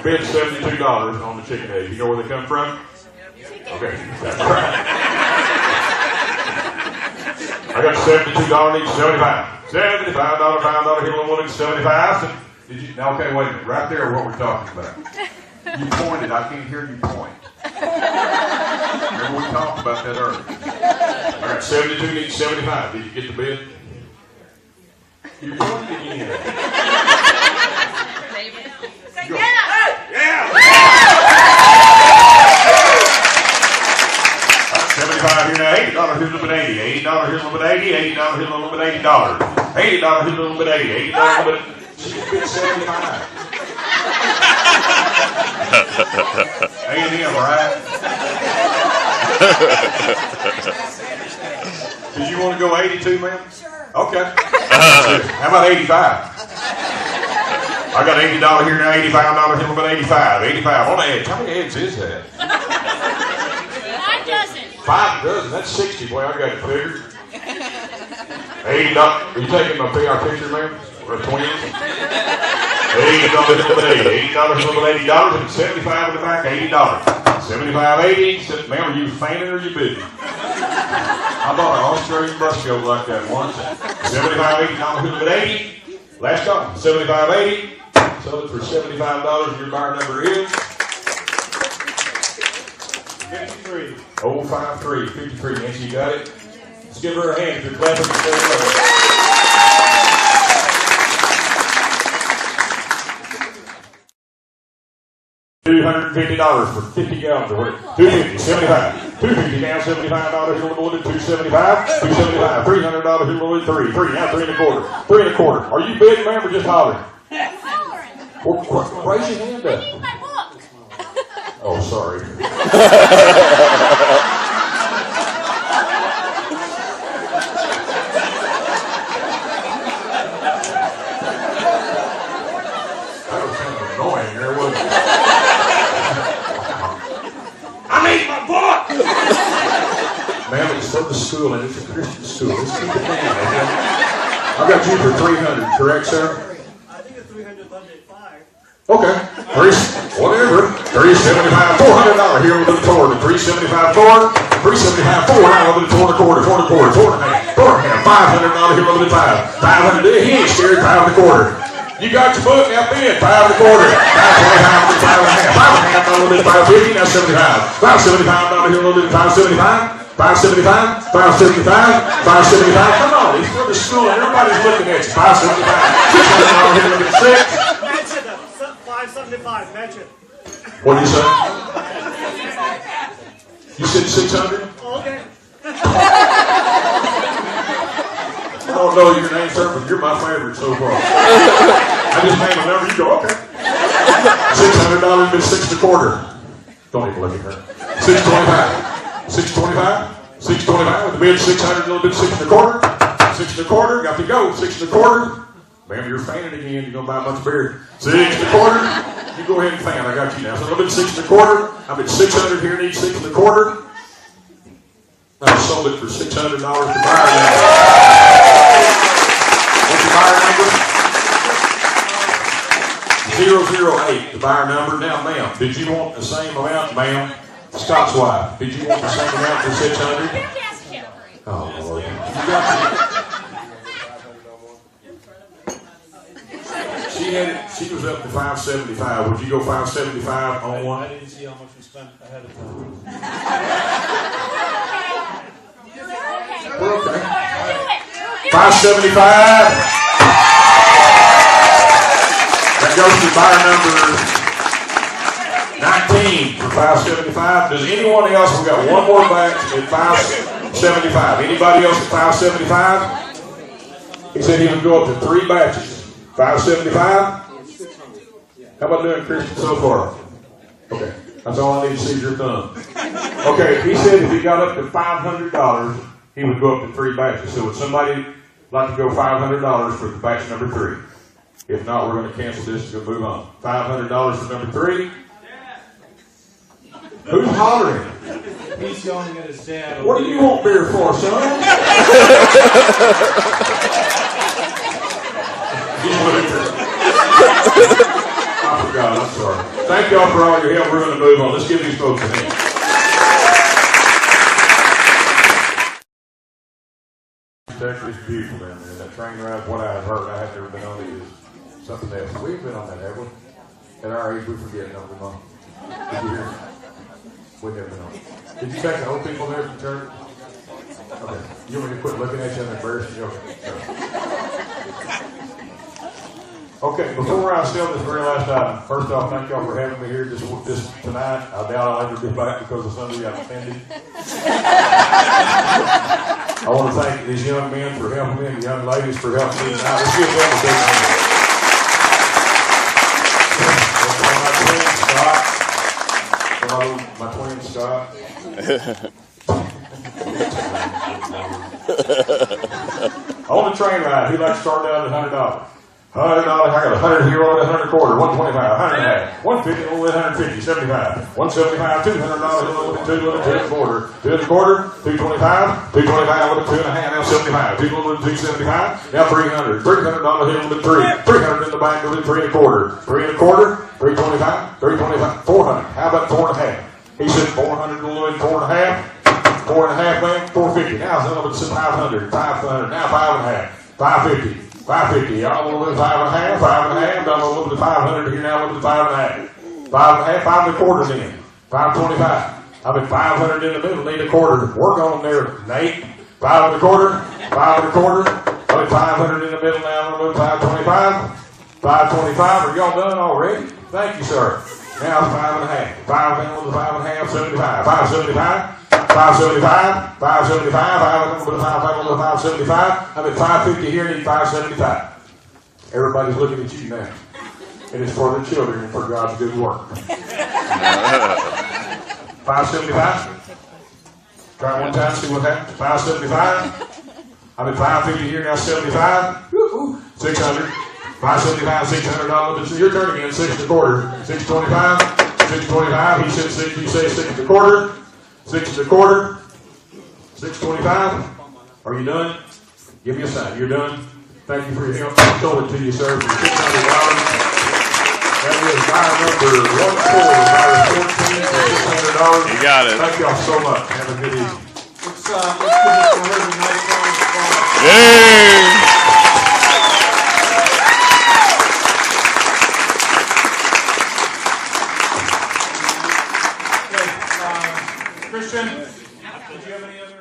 bid $72 on the chicken eggs. You know where they come from? Okay, that's right. I got $72 each, 75. $75, $5 here, little woman, 75. So did you? Now, okay, wait a minute. Right there, what we're talking about. You pointed. I can't hear you point. Remember we talked about that earlier. I got 72 each, 75. Did you get the bid? You pointed again. Say yeah! Yeah! 75 here now, $80 here's a little bit $80, $80 here's a little bit $80, $80 here's a little bit $80, $80 here's a little bit $80, $80 a little bit. She just bid 75. A&M, right? Did you want to go 82, ma'am? Sure. Okay. How about 85? I got $80 here now, $85 here, a little bit 85, 85 on the edge. How many eggs is that? 5 dozen. 5 dozen, that's 60, boy, I got it figured. $80, are you taking my PR picture, ma'am? We're twins. $80, $80, $80, and 75 in the back, $80. 75, 80, ma'am, are you fainting or you busy? I bought an Australian bus coat like that once. 75, $80, $180. Last call, 75, 80. Sold it for $75. Your buyer number is 53. 053, 53. Nancy, you got it? Let's give her a hand if you're clapping. $250 for 50 gallons of water. $250, 75. $250 now, $75 here on the $275. $275, $300 here on the $3. Now $3 1/4. $3 1/4. Are you bidding, ma'am, or just hollering? Well, raise your hand up. I need my book. Oh, sorry. That was kind of annoying there, wasn't it? I need my book! Ma'am, it's from the school, and it's a Christian school. Let's keep it down. I got you for $300, correct, sir? Okay, whatever. $375, $400 here over the tour. The $375 4, $375 4. Now over the $4 1/4, $4 1/4, $4 1/2, $500 here over the $5. $500. He ain't scared. $5 1/4. You got your book now, bid. $5 1/4. $5.25, $5.5, $5.5 over the $5.50. Now $75. $5.75 here over the $5.75. $5.75, $5.75, $5.75. Come on, it's for the school. Everybody's looking at you. $5.75. $600 here over the $6. 575, match it. What did you say? You said 600? Okay. I don't know your name, sir, but you're my favorite so far. I just name a number, you go, okay. $600 been 6 1/4. Don't even look at her. 625. 625. 625 with the bid 600, a little bit 6 1/4. 6 1/4, got to go. 6 1/4. Ma'am, you're fanning again. You're going to buy a bunch of beer. 6 1/4. You go ahead and fan. I got you now. So a little bit 6 1/4. I've been 600 here and each 6 1/4. I sold it for $600 to buyer number. What's the buyer number? 008, the buyer number. Now, ma'am, did you want the same amount, ma'am? Scott's wife. Did you want the same amount for 600? Oh, Lord. You got She was up to 575. Would you go 575 on one? I didn't see how much we spent ahead of time. We're okay. 575. That goes to buyer number 19 for 575. Does anyone else? We've got one more batch at 575. Anybody else at 575? He said he would go up to 3 batches. 575? How about doing Christian so far? Okay. That's all I need to see is your thumb. Okay, he said if he got up to $500, he would go up to 3 batches. So would somebody like to go $500 for the batch number 3? If not, we're going to cancel this and move on. $500 for number 3? Who's hollering? He's yelling at his dad. What do you want beer for, son? I forgot, I'm sorry. Thank y'all for all your help. We're going to move on. Let's give these folks a hand. Texas is beautiful down there. That train ride, what I've heard, I have never been on it, is something else. We've been on that, have we? At our age, we forget, don't we, Mom? Did you hear me? We've never been on it. Did you take the old people there from church? Okay. You want me to quit looking at you and embarrassing you? Okay, before I sell this very last item, first off, thank y'all for having me here this tonight. I doubt I'll ever be back because of somebody got offended. I want to thank these young men for helping me and the young ladies for helping me tonight. Let's give them a big hand. My twin Scott. On the train ride, he likes to start down at $100. $100, I got 100 here on 100 quarter, 125, 100 half, 150, a little bit 150, 75, 175, $200, a little bit 2, a little bit 2 quarter, 2 and a quarter, 225, 225, a little bit 2 and a half, now 75, 2 a little bit 275, now $300, $300 here, a little bit 3, 300 in the bank, a little bit 3 and a quarter, 3 and a quarter, 325, 325, 400. How about 4 and a half? He said 400, a little bit 4 and a half, 4 and a half, man, 450. Now it's a little bit 500, 500, now 5 and a half, 550. 550, y'all want a little 5 and a half, 5 and a half, done a little bit 500 here now, a little bit 5 and a half. 5 and a half, 5 and a quarter then. 525. I mean 500 in the middle, need a quarter. Work on there, Nate. 5 and a quarter, 5 and a quarter. I mean 500 in the middle now, a little bit 525. 525, are y'all done already? Thank you, sir. Now 5 and a half. 5 and a little 5 and a half, 75. 575. 575, 575, 575, I mean 550 here, need 575. Everybody's looking at you now. And it's for the children and for God's good work. 575. Try one time, see what happens. 575. I mean 550 here, now 75. 600. 575, $600. It's your turn again, 6 and a quarter. 625. 625. He said 6, you say 6 and a quarter. 6 and a quarter, 625. Are you done? Give me a sign. You're done. Thank you for your help. I sold it to you, sir, for $600. That is buyer number 14, $600. You got it. Thank y'all so much. Have a good evening. Let's give this a really nice round of applause. Yay! Christian, did you have any other?